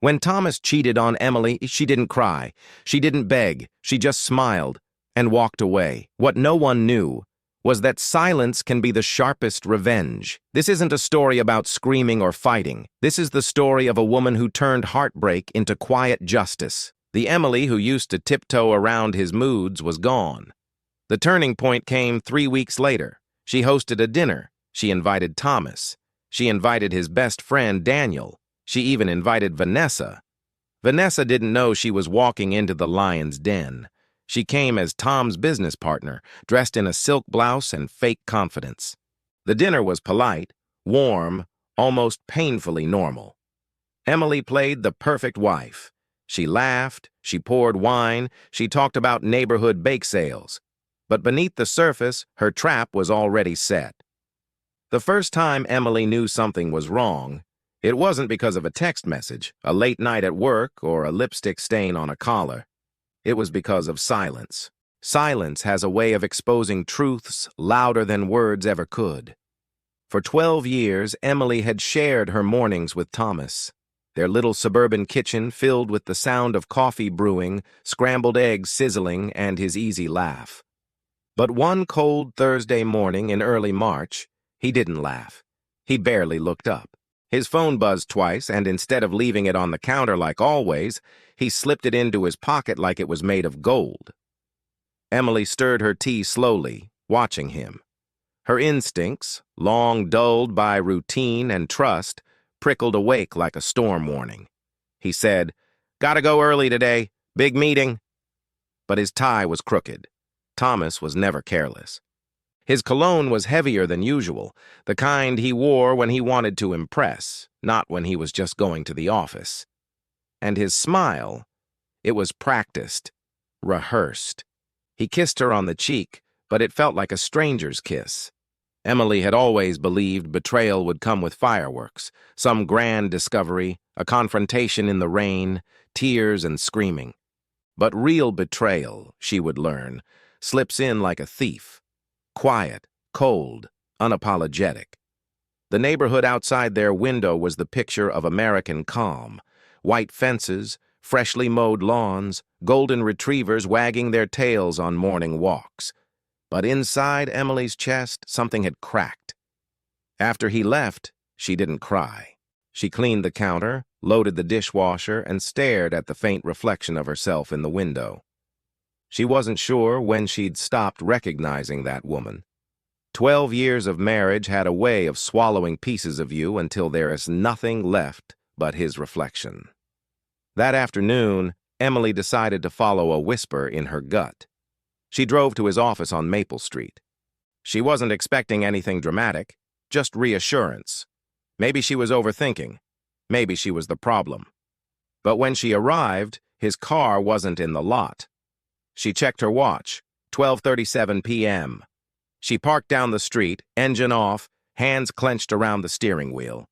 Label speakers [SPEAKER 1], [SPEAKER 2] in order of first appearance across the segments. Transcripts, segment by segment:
[SPEAKER 1] When Thomas cheated on Emily, she didn't cry. She didn't beg. She just smiled and walked away. What no one knew was that silence can be the sharpest revenge. This isn't a story about screaming or fighting. This is the story of a woman who turned heartbreak into quiet justice. The Emily who used to tiptoe around his moods was gone. The turning point came 3 weeks later. She hosted a dinner. She invited Thomas. She invited his best friend, Daniel. She even invited Vanessa. Vanessa didn't know she was walking into the lion's den. She came as Tom's business partner, dressed in a silk blouse and fake confidence. The dinner was polite, warm, almost painfully normal. Emily played the perfect wife. She laughed, she poured wine, she talked about neighborhood bake sales. But beneath the surface, her trap was already set. The first time Emily knew something was wrong, it wasn't because of a text message, a late night at work, or a lipstick stain on a collar. It was because of silence. Silence has a way of exposing truths louder than words ever could. For 12 years, Emily had shared her mornings with Thomas. Their little suburban kitchen filled with the sound of coffee brewing, scrambled eggs sizzling, and his easy laugh. But one cold Thursday morning in early March, he didn't laugh. He barely looked up. His phone buzzed twice, and instead of leaving it on the counter like always, he slipped it into his pocket like it was made of gold. Emily stirred her tea slowly, watching him. Her instincts, long dulled by routine and trust, prickled awake like a storm warning. He said, "Gotta go early today. Big meeting." But his tie was crooked. Thomas was never careless. His cologne was heavier than usual, the kind he wore when he wanted to impress, not when he was just going to the office. And his smile, it was practiced, rehearsed. He kissed her on the cheek, but it felt like a stranger's kiss. Emily had always believed betrayal would come with fireworks, some grand discovery, a confrontation in the rain, tears and screaming. But real betrayal, she would learn, slips in like a thief. Quiet, cold, unapologetic. The neighborhood outside their window was the picture of American calm. White fences, freshly mowed lawns, golden retrievers wagging their tails on morning walks. But inside Emily's chest, something had cracked. After he left, she didn't cry. She cleaned the counter, loaded the dishwasher, and stared at the faint reflection of herself in the window. She wasn't sure when she'd stopped recognizing that woman. 12 years of marriage had a way of swallowing pieces of you until there is nothing left but his reflection. That afternoon, Emily decided to follow a whisper in her gut. She drove to his office on Maple Street. She wasn't expecting anything dramatic, just reassurance. Maybe she was overthinking. Maybe she was the problem. But when she arrived, his car wasn't in the lot. She checked her watch, 12:37 p.m. She parked down the street, engine off, hands clenched around the steering wheel.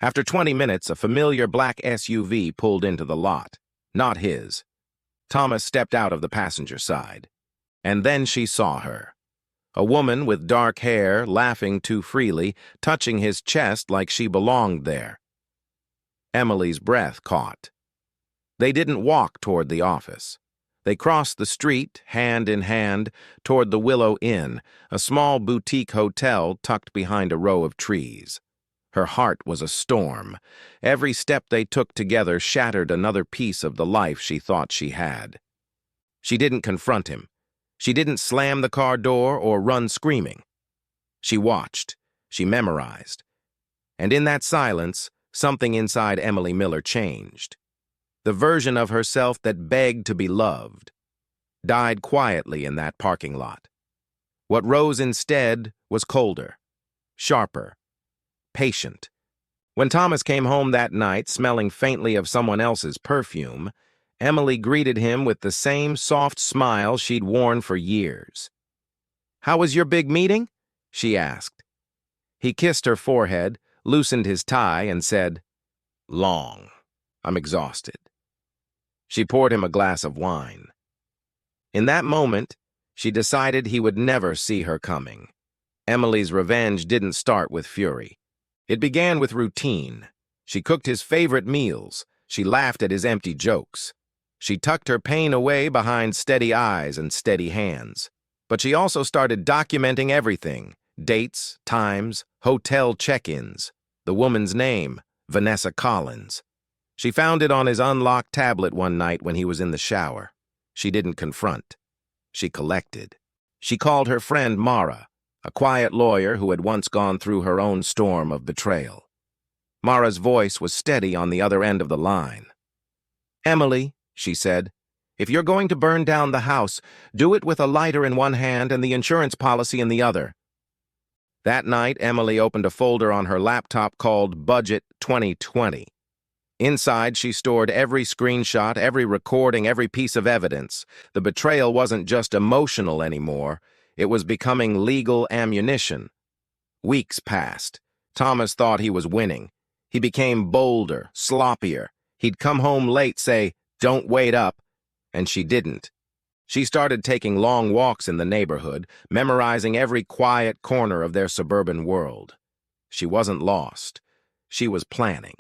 [SPEAKER 1] After 20 minutes, a familiar black SUV pulled into the lot. Not his. Thomas stepped out of the passenger side. And then she saw her. A woman with dark hair, laughing too freely, touching his chest like she belonged there. Emily's breath caught. They didn't walk toward the office. They crossed the street, hand in hand, toward the Willow Inn, a small boutique hotel tucked behind a row of trees. Her heart was a storm. Every step they took together shattered another piece of the life she thought she had. She didn't confront him. She didn't slam the car door or run screaming. She watched. She memorized. And in that silence, something inside Emily Miller changed. The version of herself that begged to be loved died quietly in that parking lot. What rose instead was colder, sharper, patient. When Thomas came home that night, smelling faintly of someone else's perfume, Emily greeted him with the same soft smile she'd worn for years. "How was your big meeting?" she asked. He kissed her forehead, loosened his tie, and said, "Long. I'm exhausted." She poured him a glass of wine. In that moment, she decided he would never see her coming. Emily's revenge didn't start with fury. It began with routine. She cooked his favorite meals. She laughed at his empty jokes. She tucked her pain away behind steady eyes and steady hands. But she also started documenting everything: dates, times, hotel check-ins, the woman's name, Vanessa Collins. She found it on his unlocked tablet one night when he was in the shower. She didn't confront. She collected. She called her friend Mara, a quiet lawyer who had once gone through her own storm of betrayal. Mara's voice was steady on the other end of the line. "Emily," she said, "if you're going to burn down the house, do it with a lighter in one hand and the insurance policy in the other." That night, Emily opened a folder on her laptop called Budget 2020. Inside, she stored every screenshot, every recording, every piece of evidence. The betrayal wasn't just emotional anymore. It was becoming legal ammunition. Weeks passed. Thomas thought he was winning. He became bolder, sloppier. He'd come home late, say, "Don't wait up," and she didn't. She started taking long walks in the neighborhood, memorizing every quiet corner of their suburban world. She wasn't lost. She was planning.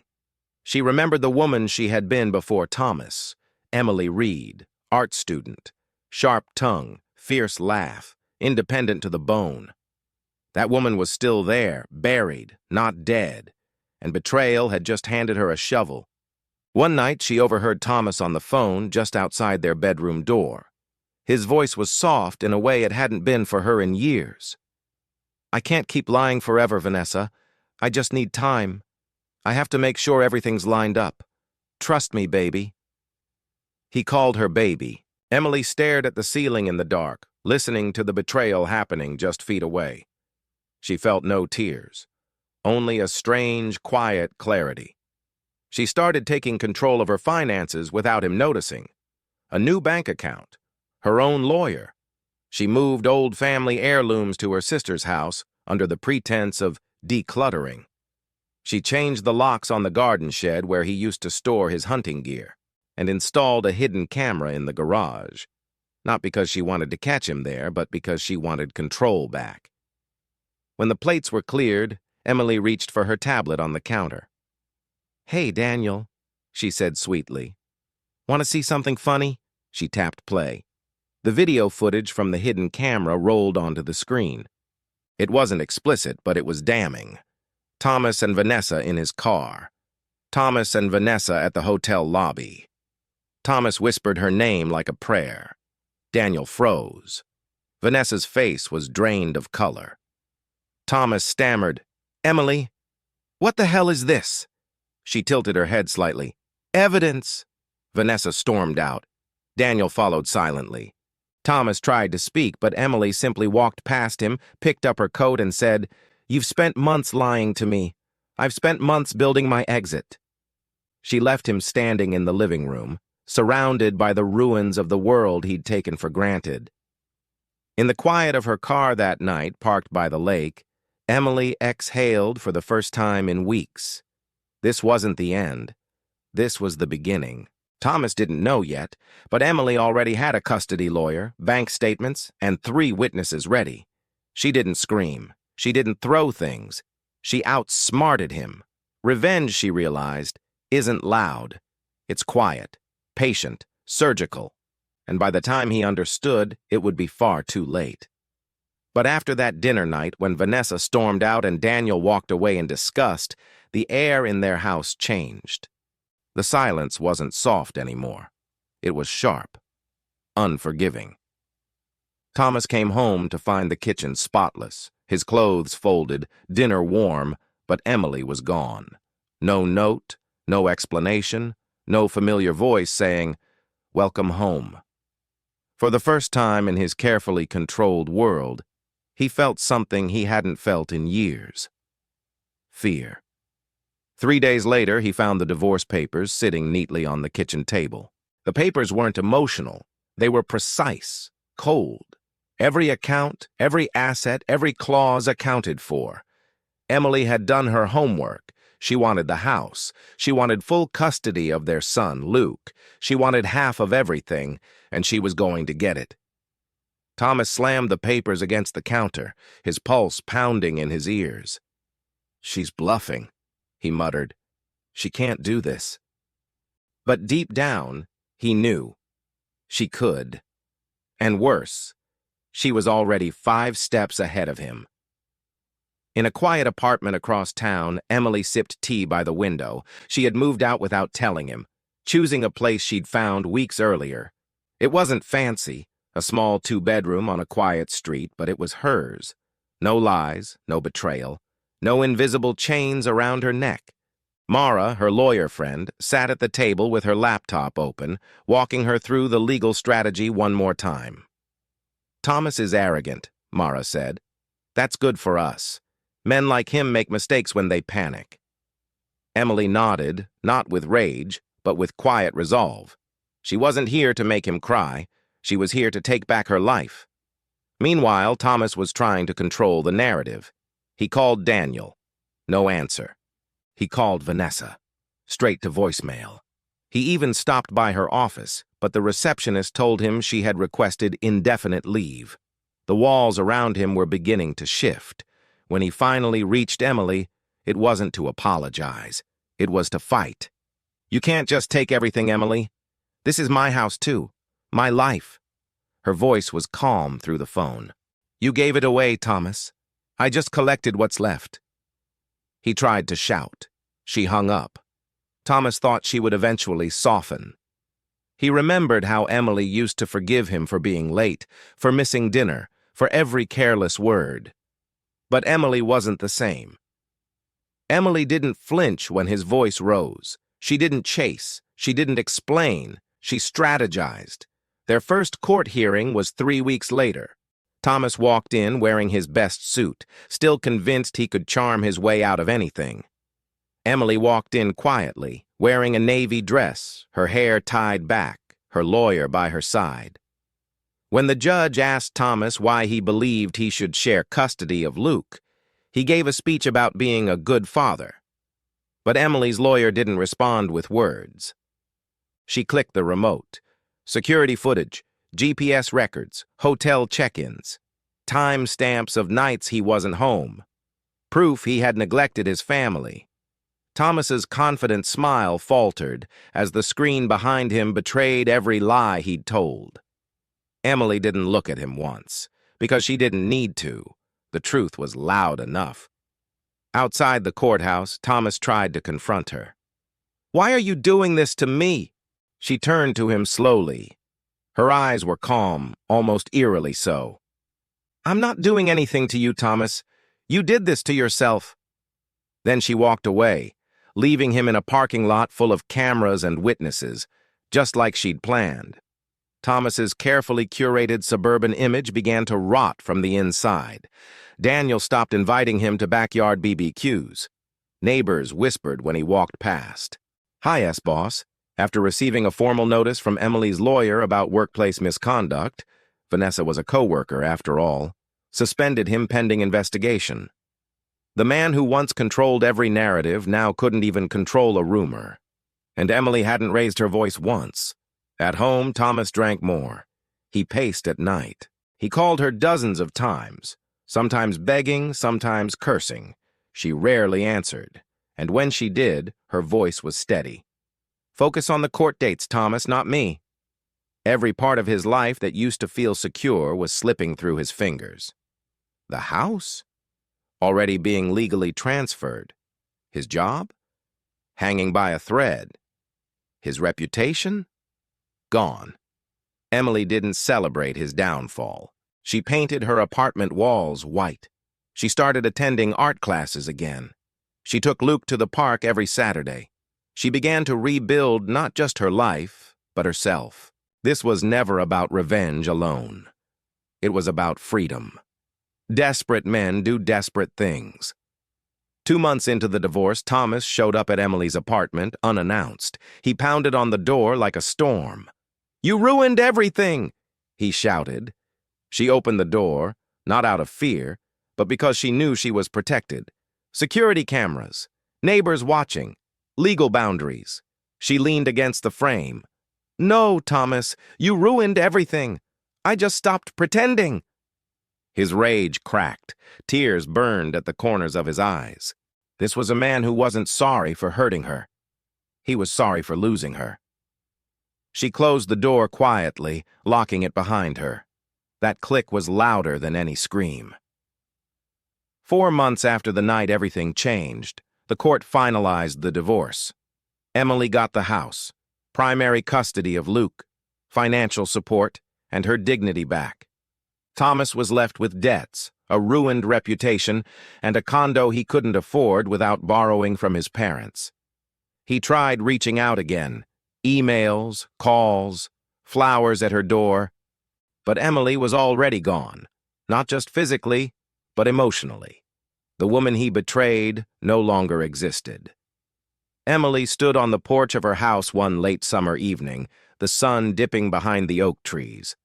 [SPEAKER 1] She remembered the woman she had been before Thomas, Emily Reed, art student, sharp tongue, fierce laugh, independent to the bone. That woman was still there, buried, not dead, and betrayal had just handed her a shovel. One night she overheard Thomas on the phone just outside their bedroom door. His voice was soft in a way it hadn't been for her in years. "I can't keep lying forever, Vanessa. I just need time. I have to make sure everything's lined up. Trust me, baby." He called her baby. Emily stared at the ceiling in the dark, listening to the betrayal happening just feet away. She felt no tears, only a strange, quiet clarity. She started taking control of her finances without him noticing. A new bank account, her own lawyer. She moved old family heirlooms to her sister's house under the pretense of decluttering. She changed the locks on the garden shed where he used to store his hunting gear and installed a hidden camera in the garage, not because she wanted to catch him there, but because she wanted control back. When the plates were cleared, Emily reached for her tablet on the counter. "Hey, Daniel," she said sweetly. "Want to see something funny?" She tapped play. The video footage from the hidden camera rolled onto the screen. It wasn't explicit, but it was damning. Thomas and Vanessa in his car. Thomas and Vanessa at the hotel lobby. Thomas whispered her name like a prayer. Daniel froze. Vanessa's face was drained of color. Thomas stammered, "Emily, what the hell is this?" She tilted her head slightly. "Evidence!" Vanessa stormed out. Daniel followed silently. Thomas tried to speak, but Emily simply walked past him, picked up her coat, and said, "You've spent months lying to me. I've spent months building my exit." She left him standing in the living room, surrounded by the ruins of the world he'd taken for granted. In the quiet of her car that night, parked by the lake, Emily exhaled for the first time in weeks. This wasn't the end. This was the beginning. Thomas didn't know yet, but Emily already had a custody lawyer, bank statements, and 3 witnesses ready. She didn't scream. She didn't throw things. She outsmarted him. Revenge, she realized, isn't loud. It's quiet, patient, surgical. And by the time he understood, it would be far too late. But after that dinner night, when Vanessa stormed out and Daniel walked away in disgust, the air in their house changed. The silence wasn't soft anymore. It was sharp, unforgiving. Thomas came home to find the kitchen spotless, his clothes folded, dinner warm, but Emily was gone. No note, no explanation, no familiar voice saying, "Welcome home." For the first time in his carefully controlled world, he felt something he hadn't felt in years. Fear. 3 days later, he found the divorce papers sitting neatly on the kitchen table. The papers weren't emotional. They were precise, cold. Every account, every asset, every clause accounted for. Emily had done her homework. She wanted the house. She wanted full custody of their son, Luke. She wanted half of everything, and she was going to get it. Thomas slammed the papers against the counter, his pulse pounding in his ears. "She's bluffing," he muttered. "She can't do this." But deep down, he knew she could. And worse, she was already 5 steps ahead of him. In a quiet apartment across town, Emily sipped tea by the window. She had moved out without telling him, choosing a place she'd found weeks earlier. It wasn't fancy, a small 2-bedroom on a quiet street, but it was hers. No lies, no betrayal, no invisible chains around her neck. Mara, her lawyer friend, sat at the table with her laptop open, walking her through the legal strategy one more time. "Thomas is arrogant," Mara said. "That's good for us. Men like him make mistakes when they panic." Emily nodded, not with rage, but with quiet resolve. She wasn't here to make him cry. She was here to take back her life. Meanwhile, Thomas was trying to control the narrative. He called Daniel. No answer. He called Vanessa. Straight to voicemail. He even stopped by her office, but the receptionist told him she had requested indefinite leave. The walls around him were beginning to shift. When he finally reached Emily, it wasn't to apologize. It was to fight. "You can't just take everything, Emily. This is my house, too. My life." Her voice was calm through the phone. "You gave it away, Thomas. I just collected what's left." He tried to shout. She hung up. Thomas thought she would eventually soften. He remembered how Emily used to forgive him for being late, for missing dinner, for every careless word. But Emily wasn't the same. Emily didn't flinch when his voice rose. She didn't chase. She didn't explain. She strategized. Their first court hearing was 3 weeks later. Thomas walked in wearing his best suit, still convinced he could charm his way out of anything. Emily walked in quietly, wearing a navy dress, her hair tied back, her lawyer by her side. When the judge asked Thomas why he believed he should share custody of Luke, he gave a speech about being a good father. But Emily's lawyer didn't respond with words. She clicked the remote. Security footage, GPS records, hotel check-ins, time-stamps of nights he wasn't home. Proof he had neglected his family. Thomas's confident smile faltered as the screen behind him betrayed every lie he'd told. Emily didn't look at him once, because she didn't need to. The truth was loud enough. Outside the courthouse, Thomas tried to confront her. "Why are you doing this to me?" She turned to him slowly. Her eyes were calm, almost eerily so. "I'm not doing anything to you, Thomas. You did this to yourself." Then she walked away, leaving him in a parking lot full of cameras and witnesses, just like she'd planned. Thomas's carefully curated suburban image began to rot from the inside. Daniel stopped inviting him to backyard BBQs. Neighbors whispered when he walked past. "Hi, S-Boss." After receiving a formal notice from Emily's lawyer about workplace misconduct, Vanessa was a co-worker after all, suspended him pending investigation. The man who once controlled every narrative now couldn't even control a rumor. And Emily hadn't raised her voice once. At home, Thomas drank more. He paced at night. He called her dozens of times, sometimes begging, sometimes cursing. She rarely answered, and when she did, her voice was steady. "Focus on the court dates, Thomas, not me." Every part of his life that used to feel secure was slipping through his fingers. The house? Already being legally transferred. His job? Hanging by a thread. His reputation? Gone. Emily didn't celebrate his downfall. She painted her apartment walls white. She started attending art classes again. She took Luke to the park every Saturday. She began to rebuild not just her life, but herself. This was never about revenge alone. It was about freedom. Desperate men do desperate things. 2 months into the divorce, Thomas showed up at Emily's apartment unannounced. He pounded on the door like a storm. "You ruined everything!" he shouted. She opened the door, not out of fear, but because she knew she was protected. Security cameras, neighbors watching, legal boundaries. She leaned against the frame. "No, Thomas, you ruined everything. I just stopped pretending." His rage cracked. Tears burned at the corners of his eyes. This was a man who wasn't sorry for hurting her. He was sorry for losing her. She closed the door quietly, locking it behind her. That click was louder than any scream. 4 months after the night everything changed, the court finalized the divorce. Emily got the house, primary custody of Luke, financial support, and her dignity back. Thomas was left with debts, a ruined reputation, and a condo he couldn't afford without borrowing from his parents. He tried reaching out again, emails, calls, flowers at her door, but Emily was already gone, not just physically, but emotionally. The woman he betrayed no longer existed. Emily stood on the porch of her house one late summer evening, the sun dipping behind the oak trees.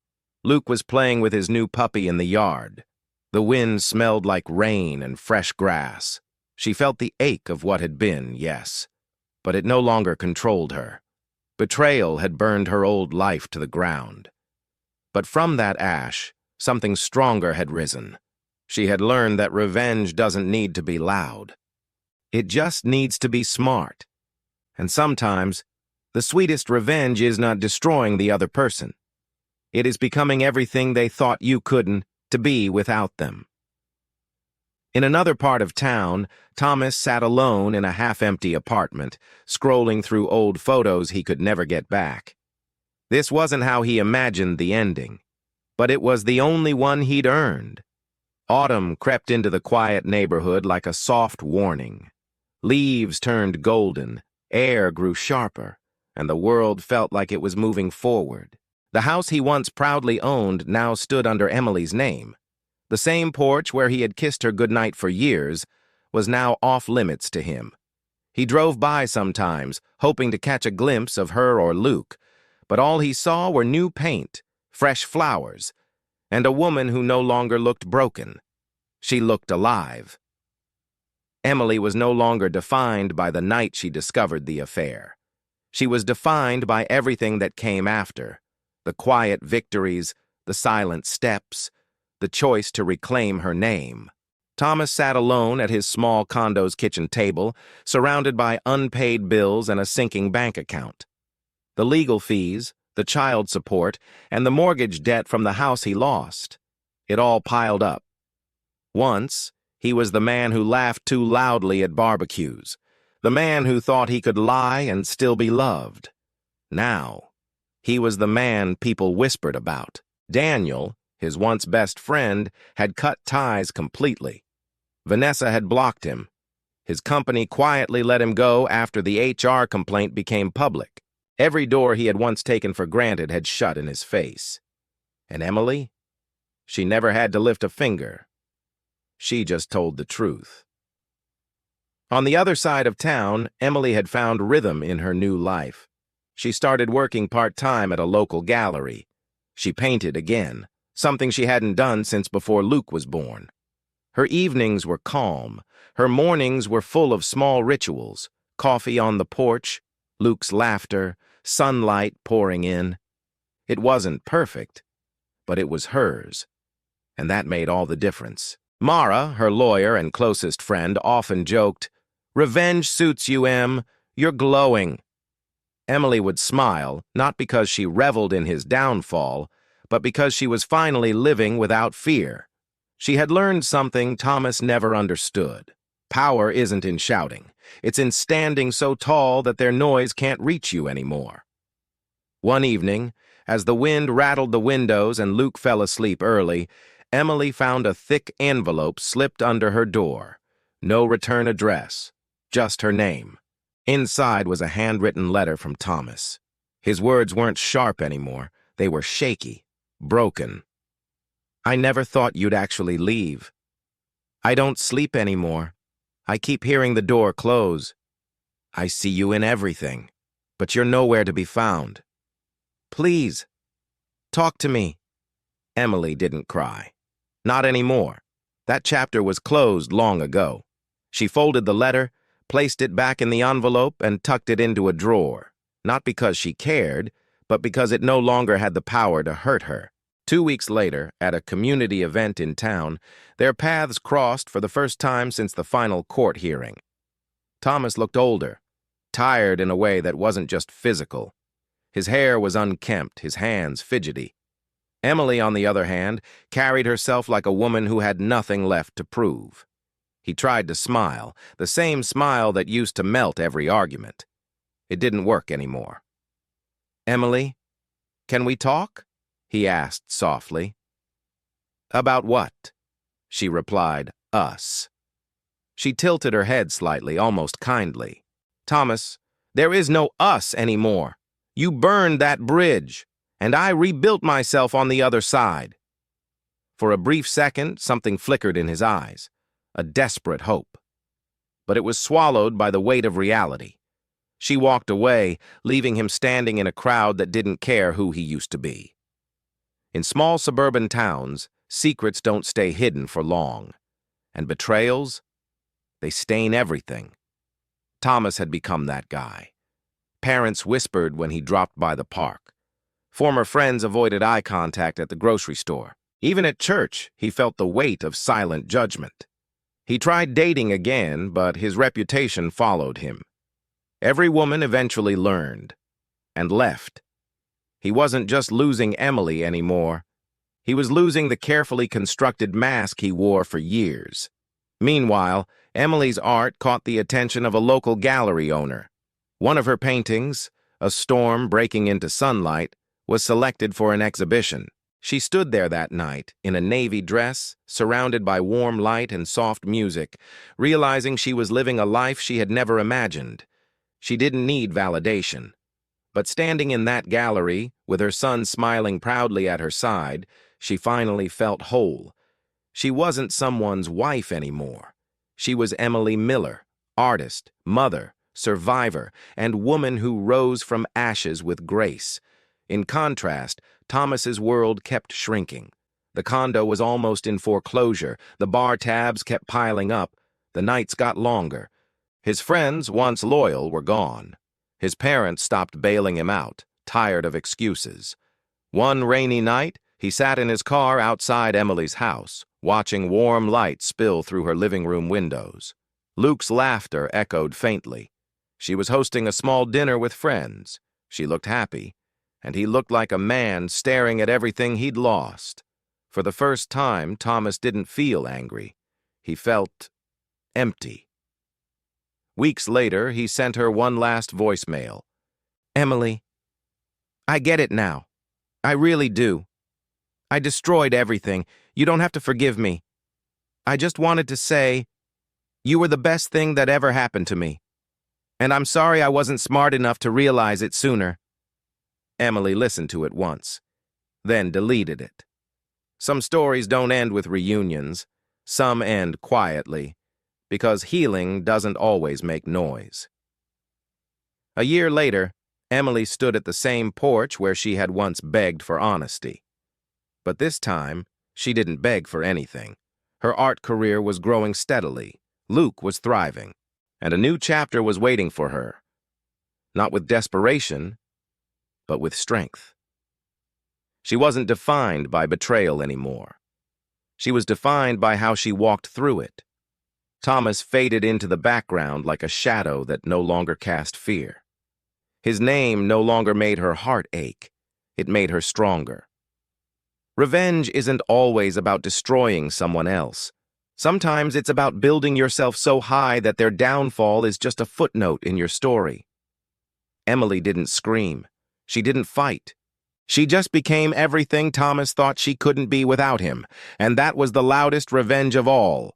[SPEAKER 1] Luke was playing with his new puppy in the yard. The wind smelled like rain and fresh grass. She felt the ache of what had been, yes, but it no longer controlled her. Betrayal had burned her old life to the ground. But from that ash, something stronger had risen. She had learned that revenge doesn't need to be loud. It just needs to be smart. And sometimes, the sweetest revenge is not destroying the other person. It is becoming everything they thought you couldn't to be without them. In another part of town, Thomas sat alone in a half-empty apartment, scrolling through old photos he could never get back. This wasn't how he imagined the ending, but it was the only one he'd earned. Autumn crept into the quiet neighborhood like a soft warning. Leaves turned golden, air grew sharper, and the world felt like it was moving forward. The house he once proudly owned now stood under Emily's name. The same porch where he had kissed her goodnight for years was now off-limits to him. He drove by sometimes, hoping to catch a glimpse of her or Luke, but all he saw were new paint, fresh flowers, and a woman who no longer looked broken. She looked alive. Emily was no longer defined by the night she discovered the affair. She was defined by everything that came after: the quiet victories, the silent steps, the choice to reclaim her name. Thomas sat alone at his small condo's kitchen table, surrounded by unpaid bills and a sinking bank account. The legal fees, the child support, and the mortgage debt from the house he lost. It all piled up. Once, he was the man who laughed too loudly at barbecues, the man who thought he could lie and still be loved. Now, he was the man people whispered about. Daniel, his once best friend, had cut ties completely. Vanessa had blocked him. His company quietly let him go after the HR complaint became public. Every door he had once taken for granted had shut in his face. And Emily? She never had to lift a finger. She just told the truth. On the other side of town, Emily had found rhythm in her new life. She started working part-time at a local gallery. She painted again, something she hadn't done since before Luke was born. Her evenings were calm. Her mornings were full of small rituals: coffee on the porch, Luke's laughter, sunlight pouring in. It wasn't perfect, but it was hers, and that made all the difference. Mara, her lawyer and closest friend, often joked, "Revenge suits you, Em. You're glowing." Emily would smile, not because she reveled in his downfall, but because she was finally living without fear. She had learned something Thomas never understood. Power isn't in shouting. It's in standing so tall that their noise can't reach you anymore. One evening, as the wind rattled the windows and Luke fell asleep early, Emily found a thick envelope slipped under her door. No return address, just her name. Inside was a handwritten letter from Thomas. His words weren't sharp anymore. They were shaky, broken. "I never thought you'd actually leave. I don't sleep anymore. I keep hearing the door close. I see you in everything, but you're nowhere to be found. Please, talk to me." Emily didn't cry. Not anymore. That chapter was closed long ago. She folded the letter, placed it back in the envelope, and tucked it into a drawer, not because she cared, but because it no longer had the power to hurt her. 2 weeks later, at a community event in town, their paths crossed for the first time since the final court hearing. Thomas looked older, tired in a way that wasn't just physical. His hair was unkempt, his hands fidgety. Emily, on the other hand, carried herself like a woman who had nothing left to prove. He tried to smile, the same smile that used to melt every argument. It didn't work anymore. "Emily, can we talk?" he asked softly. "About what?" She replied, "Us." She tilted her head slightly, almost kindly. "Thomas, there is no us anymore. You burned that bridge, and I rebuilt myself on the other side." For a brief second, something flickered in his eyes, a desperate hope. But it was swallowed by the weight of reality. She walked away, leaving him standing in a crowd that didn't care who he used to be. In small suburban towns, secrets don't stay hidden for long. And betrayals, they stain everything. Thomas had become that guy. Parents whispered when he dropped by the park. Former friends avoided eye contact at the grocery store. Even at church, he felt the weight of silent judgment. He tried dating again, but his reputation followed him. Every woman eventually learned and left. He wasn't just losing Emily anymore. He was losing the carefully constructed mask he wore for years. Meanwhile, Emily's art caught the attention of a local gallery owner. One of her paintings, a storm breaking into sunlight, was selected for an exhibition. She stood there that night, in a navy dress, surrounded by warm light and soft music, realizing she was living a life she had never imagined. She didn't need validation. But standing in that gallery, with her son smiling proudly at her side, she finally felt whole. She wasn't someone's wife anymore. She was Emily Miller, artist, mother, survivor, and woman who rose from ashes with grace. In contrast, Thomas's world kept shrinking. The condo was almost in foreclosure, the bar tabs kept piling up, the nights got longer. His friends, once loyal, were gone. His parents stopped bailing him out, tired of excuses. One rainy night, he sat in his car outside Emily's house, watching warm light spill through her living room windows. Luke's laughter echoed faintly. She was hosting a small dinner with friends. She looked happy, and he looked like a man staring at everything he'd lost. For the first time, Thomas didn't feel angry. He felt empty. Weeks later, he sent her one last voicemail. "Emily, I get it now. I really do. I destroyed everything. You don't have to forgive me. I just wanted to say, you were the best thing that ever happened to me. And I'm sorry I wasn't smart enough to realize it sooner." Emily listened to it once, then deleted it. Some stories don't end with reunions. Some end quietly, because healing doesn't always make noise. A year later, Emily stood at the same porch where she had once begged for honesty. But this time, she didn't beg for anything. Her art career was growing steadily. Luke was thriving, and a new chapter was waiting for her. Not with desperation, but with strength. She wasn't defined by betrayal anymore. She was defined by how she walked through it. Thomas faded into the background like a shadow that no longer cast fear. His name no longer made her heart ache. It made her stronger. Revenge isn't always about destroying someone else. Sometimes it's about building yourself so high that their downfall is just a footnote in your story. Emily didn't scream. She didn't fight. She just became everything Thomas thought she couldn't be without him, and that was the loudest revenge of all.